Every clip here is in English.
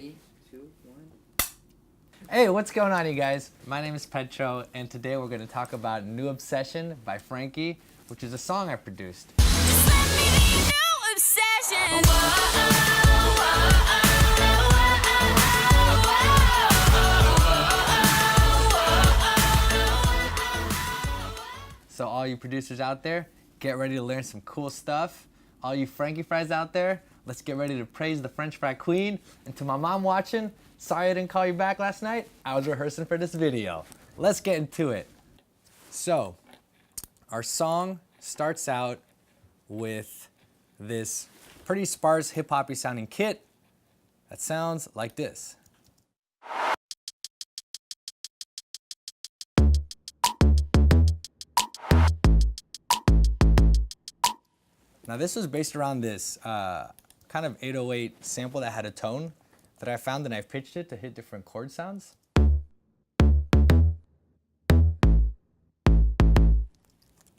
3, 2, 1. Hey, what's going on, you guys? My name is Petro, and today we're going to talk about New Obsession by Frankie, which is a song I produced. Just let me be your new obsession. So all you producers out there, get ready to learn some cool stuff. All you Frankie fries out there, let's get ready to praise the French fry queen. And to my mom watching, sorry I didn't call you back last night. I was rehearsing for this video. Let's get into it. So, our song starts out with this pretty sparse hip-hoppy sounding kit that sounds like this. Now this was based around this kind of 808 sample that had a tone that I found, and I pitched it to hit different chord sounds. And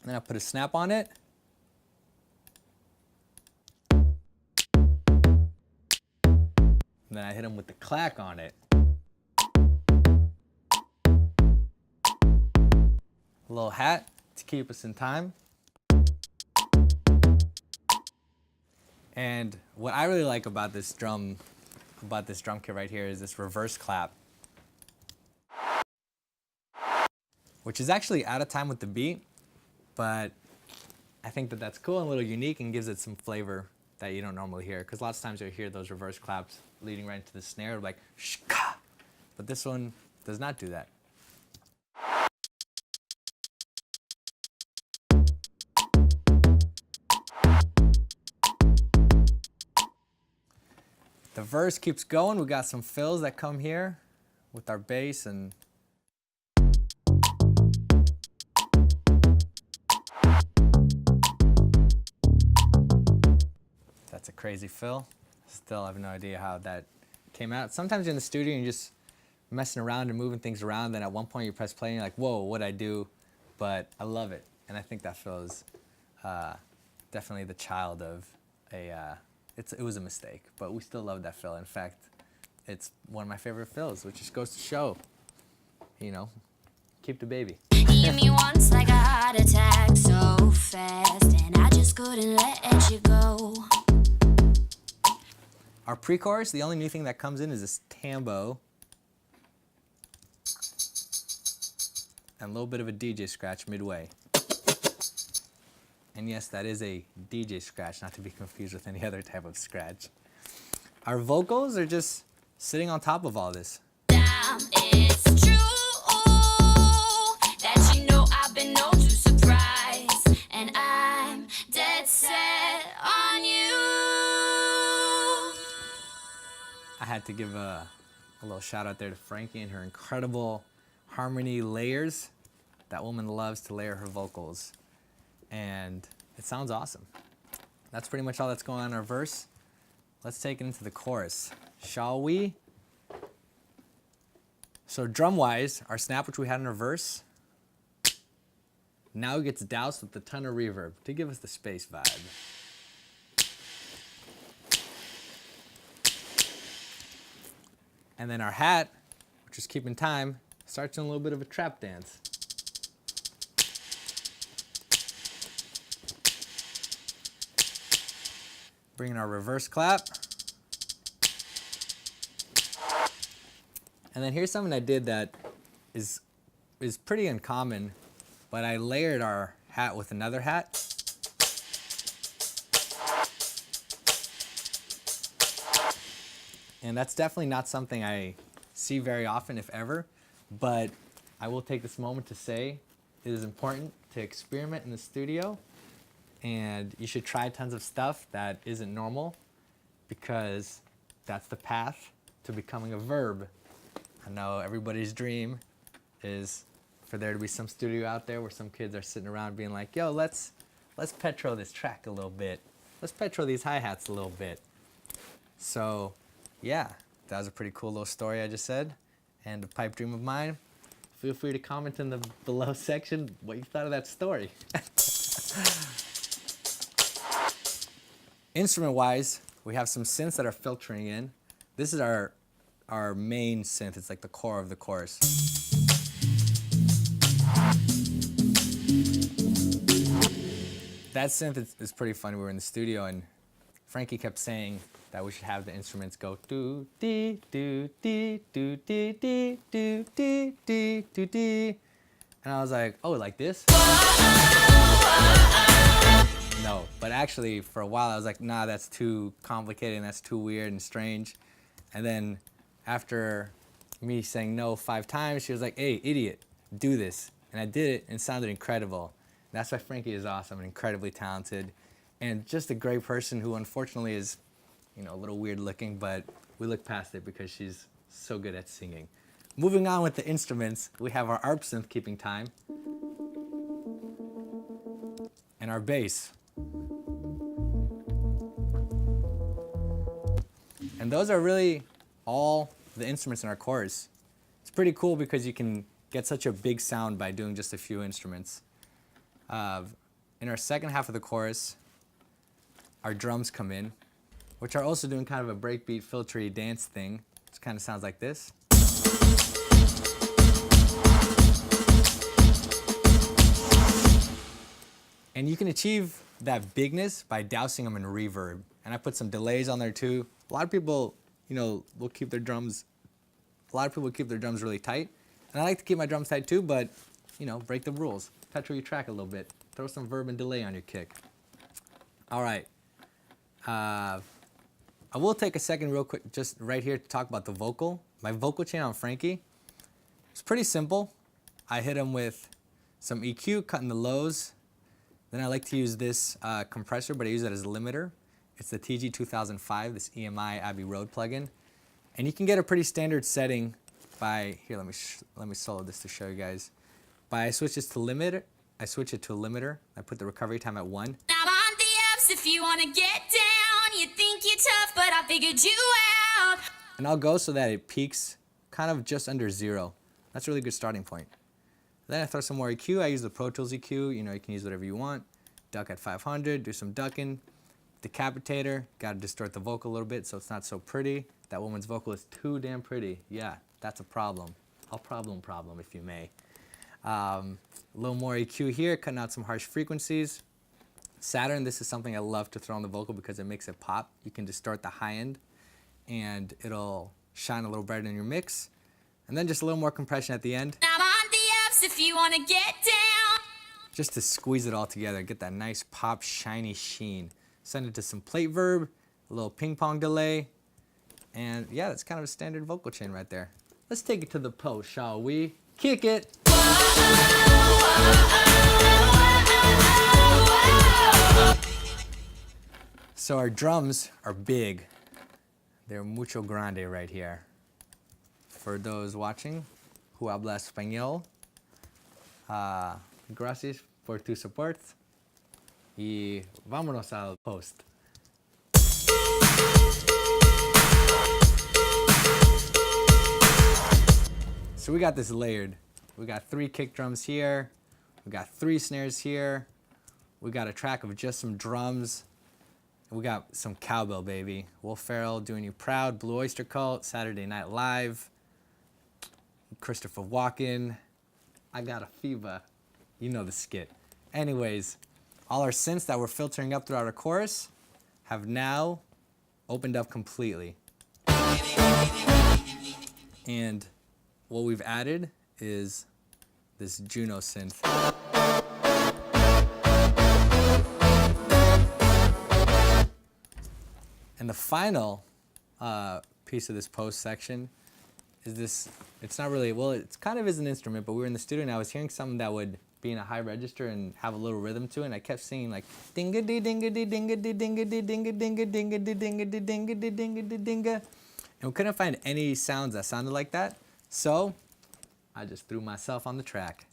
then I put a snap on it. And then I hit him with the clack on it. A little hat to keep us in time. And what I really like about this drum kit right here is this reverse clap, which is actually out of time with the beat, but I think that that's cool and a little unique and gives it some flavor that you don't normally hear. Because lots of times you'll hear those reverse claps leading right into the snare, like shka, but this one does not do that. The verse keeps going. We got some fills that come here with our bass, and that's a crazy fill. Still have no idea how that came out. Sometimes you're in the studio and you're just messing around and moving things around, then at one point you press play and you're like, whoa, what'd I do? But I love it, and I think that fill is definitely the child of a it was a mistake, but we still love that fill. In fact, it's one of my favorite fills, which just goes to show, you know, keep the baby. You hit me once like a heart attack, so fast, and I just couldn't let you go. Our pre-chorus, the only new thing that comes in is this tambo and a little bit of a DJ scratch midway. And yes, that is a DJ scratch, not to be confused with any other type of scratch. Our vocals are just sitting on top of all this. Damn, it's true that you know I've been known to surprise, and I'm dead set on you. I had to give a little shout out there to Frankie and her incredible harmony layers. That woman loves to layer her vocals, and it sounds awesome. That's pretty much all that's going on in our verse. Let's take it into the chorus, shall we? So drum-wise, our snap, which we had in our verse, now gets doused with a ton of reverb to give us the space vibe. And then our hat, which is keeping time, starts in a little bit of a trap dance. Bringing our reverse clap. And then here's something I did that is pretty uncommon, but I layered our hat with another hat. And that's definitely not something I see very often, if ever, but I will take this moment to say it is important to experiment in the studio, and you should try tons of stuff that isn't normal, because that's the path to becoming a verb. I know everybody's dream is for there to be some studio out there where some kids are sitting around being like, yo, let's Petro this track a little bit. Let's Petro these hi-hats a little bit. So yeah, that was a pretty cool little story I just said, and a pipe dream of mine. Feel free to comment in the below section what you thought of that story. Instrument-wise, we have some synths that are filtering in. This is our our main synth. It's like the core of the chorus. That synth is pretty funny. We were in the studio and Frankie kept saying that we should have the instruments go do dee do dee do dee dee do dee dee do dee, and I was like, oh, like this? No, but actually for a while I was like, nah, that's too complicated and that's too weird and strange. And then after me saying no 5 times, she was like, hey, idiot, do this. And I did it and it sounded incredible. That's why Frankie is awesome and incredibly talented and just a great person who unfortunately is, you know, a little weird looking, but we look past it because she's so good at singing. Moving on with the instruments, we have our ARP synth keeping time and our bass. And those are really all the instruments in our chorus. It's pretty cool because you can get such a big sound by doing just a few instruments. In our second half of the chorus, our drums come in, which are also doing kind of a breakbeat, filtery dance thing. It kind of sounds like this. And you can achieve that bigness by dousing them in reverb. And I put some delays on there too. A lot of people, you know, will keep their drums, really tight. And I like to keep my drums tight too, but, you know, break the rules. Petro your track a little bit. Throw some verb and delay on your kick. All right. I will take a second real quick, just right here to talk about the vocal. My vocal chain on Frankie, it's pretty simple. I hit him with some EQ, cutting the lows. Then I like to use this compressor, but I use it as a limiter. It's the TG2005, this EMI Abbey Road plugin. And you can get a pretty standard setting by, here, let me solo this to show you guys. I switch it to a limiter. I put the recovery time at 1. Now on the apps if you wanna get down. You think you're tough, but I figured you out. And I'll go so that it peaks kind of just under 0. That's a really good starting point. Then I throw some more EQ. I use the Pro Tools EQ. You know, you can use whatever you want. Duck at 500, do some ducking. Decapitator, gotta distort the vocal a little bit so it's not so pretty. That woman's vocal is too damn pretty. Yeah, that's a problem. A problem if you may. A little more EQ here, cutting out some harsh frequencies. Saturn, this is something I love to throw on the vocal because it makes it pop. You can distort the high end and it'll shine a little brighter in your mix. And then just a little more compression at the end. Now on the apps if you wanna get down. Just to squeeze it all together, get that nice pop, shiny sheen. Send it to some plate verb, a little ping pong delay. And yeah, that's kind of a standard vocal chain right there. Let's take it to the post, shall we? Kick it! So our drums are big. They're mucho grande right here. For those watching who habla español, gracias por tu support. Y vámonos al post. So we got this layered. We got 3 kick drums here. We got 3 snares here. We got a track of just some drums. And we got some cowbell, baby. Will Ferrell, Doing You Proud, Blue Oyster Cult, Saturday Night Live, Christopher Walken, I Got a Fever. You know the skit. Anyways, all our synths that were filtering up throughout our chorus have now opened up completely. And what we've added is this Juno synth. And the final piece of this post section is this, it's not really, well, it kind of is an instrument, but we were in the studio and I was hearing something that would be in a high register and have a little rhythm to it, and I kept singing like dinga dee dinga dee dinga dee dinga dee dinga dinga dinga dee dinga dee dinga dee dinga dee dinga, and we couldn't find any sounds that sounded like that, so I just threw myself on the track.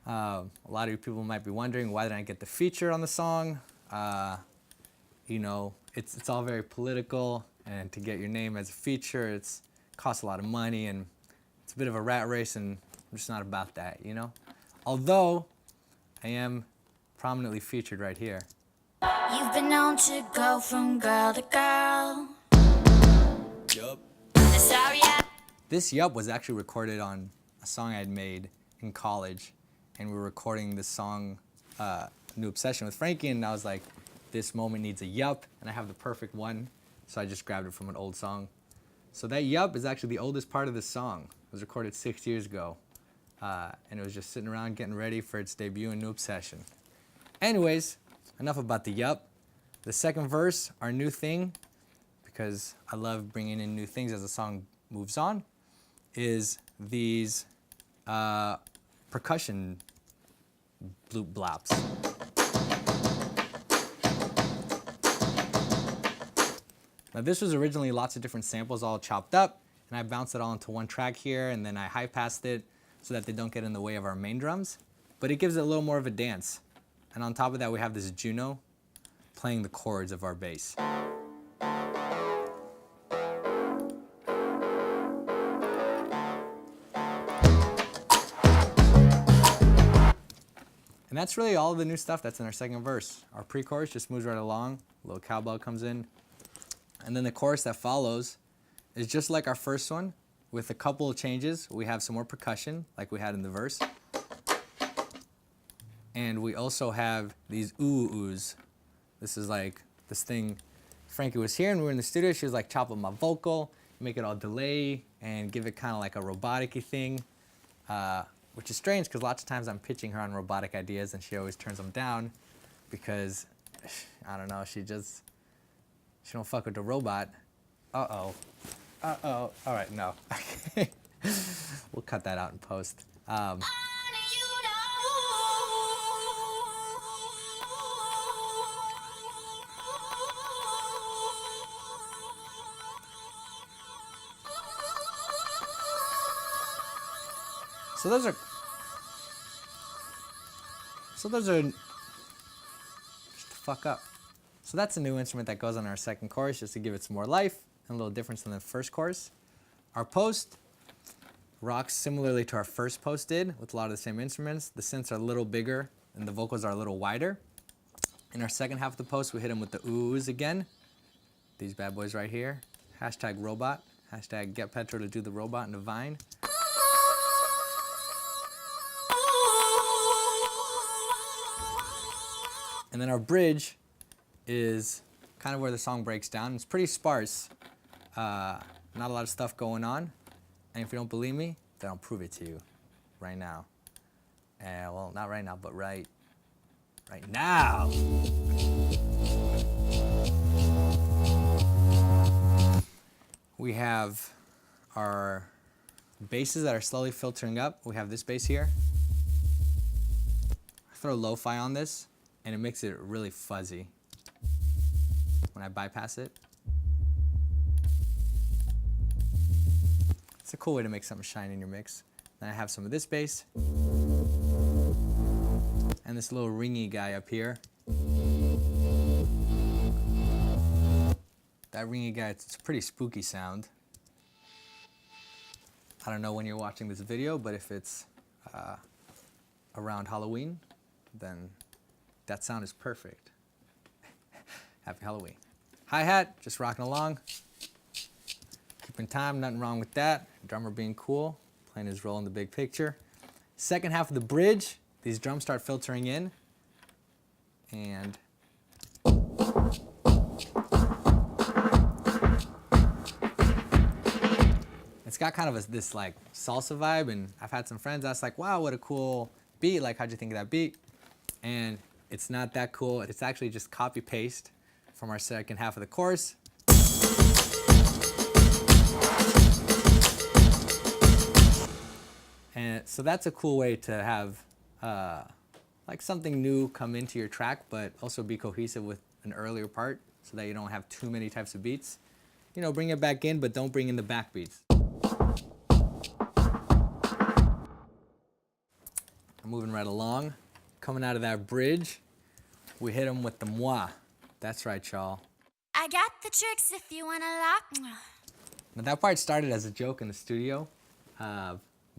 A lot of you people might be wondering, why didn't I get the feature on the song? You know, it's all very political, and to get your name as a feature, it costs a lot of money, and it's a bit of a rat race, and I'm just not about that, you know? Although, I am prominently featured right here. You've been known to go from girl to girl. Yup. Sorry, This Yup was actually recorded on a song I'd made in college, and we were recording this song, New Obsession with Frankie, and I was like, this moment needs a yup, and I have the perfect one, so I just grabbed it from an old song. So that yup is actually the oldest part of this song. It was recorded 6 years ago, and it was just sitting around getting ready for its debut in New Obsession. Anyways, enough about the yup. The second verse, our new thing, because I love bringing in new things as the song moves on, is these percussion bloop blops. Now this was originally lots of different samples all chopped up, and I bounced it all into one track here, and then I high passed it so that they don't get in the way of our main drums, but it gives it a little more of a dance. And on top of that, we have this Juno playing the chords of our bass. And that's really all of the new stuff that's in our second verse. Our pre-chorus just moves right along, a little cowbell comes in, and then the chorus that follows is just like our first one, with a couple of changes. We have some more percussion, like we had in the verse. And we also have these ooh-oohs. This is like this thing Frankie was here, and we were in the studio. She was like, chop up my vocal, make it all delay, and give it kind of like a robotic-y thing. Which is strange, because lots of times I'm pitching her on robotic ideas, and she always turns them down, because, I don't know, she don't fuck with the robot. Uh-oh. Uh-oh. All right, no. We'll cut that out in post. So those are, shut the fuck up. So that's a new instrument that goes on our second chorus, just to give it some more life and a little difference than the first chorus. Our post rocks similarly to our first post did, with a lot of the same instruments. The synths are a little bigger and the vocals are a little wider. In our second half of the post, we hit them with the oohs again. These bad boys right here. Hashtag robot. Hashtag get Petro to do the robot in the Vine. And then our bridge is kind of where the song breaks down. It's pretty sparse, not a lot of stuff going on. And if you don't believe me, then I'll prove it to you right now. Well, not right now, but right now. We have our basses that are slowly filtering up. We have this bass here. I throw lo-fi on this, and it makes it really fuzzy when I bypass it. It's a cool way to make something shine in your mix. Then I have some of this bass, and this little ringy guy up here. That ringy guy, it's a pretty spooky sound. I don't know when you're watching this video, but if it's around Halloween, then that sound is perfect. Happy Halloween. Hi-hat, just rocking along. Keeping time, nothing wrong with that. Drummer being cool, playing his role in the big picture. Second half of the bridge, these drums start filtering in. And it's got kind of this like salsa vibe, and I've had some friends ask like, wow, what a cool beat, like how'd you think of that beat? And it's not that cool. It's actually just copy paste from our second half of the chorus. And so that's a cool way to have like something new come into your track, but also be cohesive with an earlier part so that you don't have too many types of beats. You know, bring it back in, but don't bring in the back beats. I'm moving right along. Coming out of that bridge, we hit them with the moi. That's right, y'all. I got the tricks if you wanna lock. Now that part started as a joke in the studio,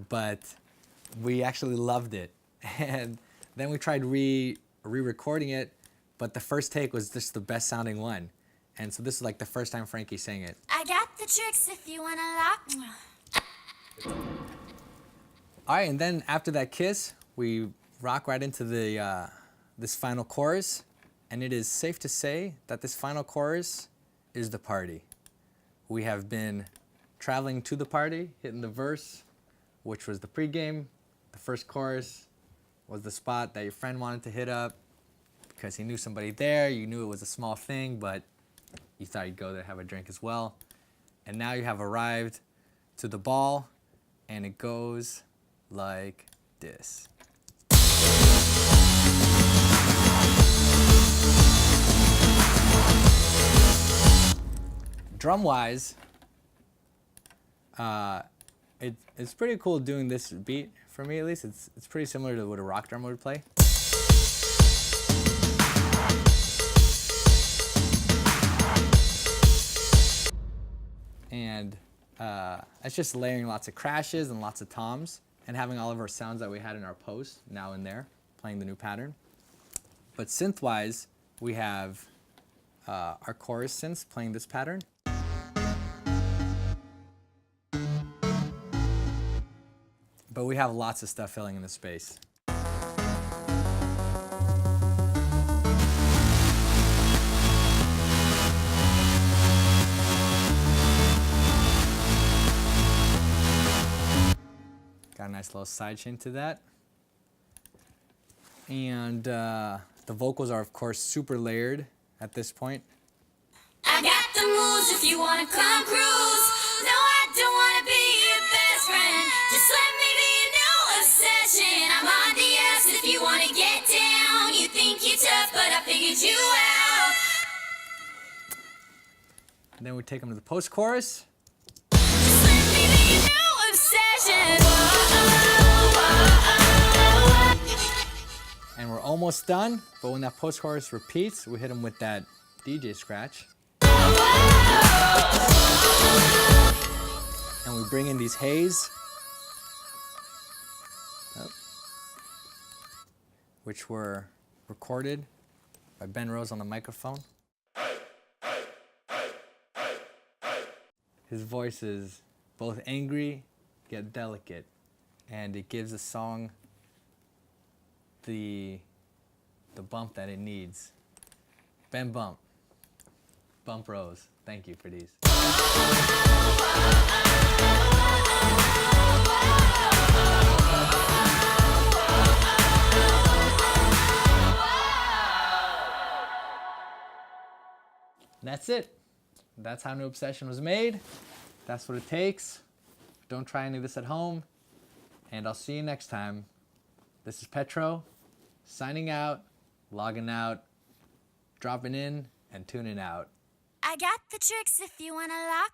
but we actually loved it. And then we tried re-recording it, but the first take was just the best sounding one. And so this is like the first time Frankie sang it. I got the tricks if you wanna lock. All right, and then after that kiss, we rock right into the this final chorus, and it is safe to say that this final chorus is the party. We have been traveling to the party, hitting the verse, which was the pregame. The first chorus was the spot that your friend wanted to hit up because he knew somebody there. You knew it was a small thing, but you thought you'd go there, have a drink as well. And now you have arrived to the ball, and it goes like this. Drum-wise, it's pretty cool doing this beat, for me at least. It's pretty similar to what a rock drum would play. And it's just layering lots of crashes and lots of toms and having all of our sounds that we had in our post now and there, playing the new pattern. But synth-wise, we have our chorus synths playing this pattern. But we have lots of stuff filling in the space. Got a nice little side chain to that. And the vocals are, of course, super layered at this point. I got the moves if you wanna come cruise. No, I don't wanna be your best friend. Just let me be your new obsession. I'm on the ass if you wanna get down. You think you're tough, but I figured you out. And then we take them to the post-chorus. Just let me be your new obsession. And we're almost done, but when that post-chorus repeats, we hit them with that DJ scratch. And we bring in these haze, which were recorded by Ben Rose on the microphone. His voice is both angry yet delicate, and it gives the song the bump that it needs. Ben Bump Rose, thank you for these. And that's it. That's how New Obsession was made. That's what it takes. Don't try any of this at home. And I'll see you next time. This is Petro, signing out, logging out, dropping in, and tuning out. I got the tricks if you wanna lock.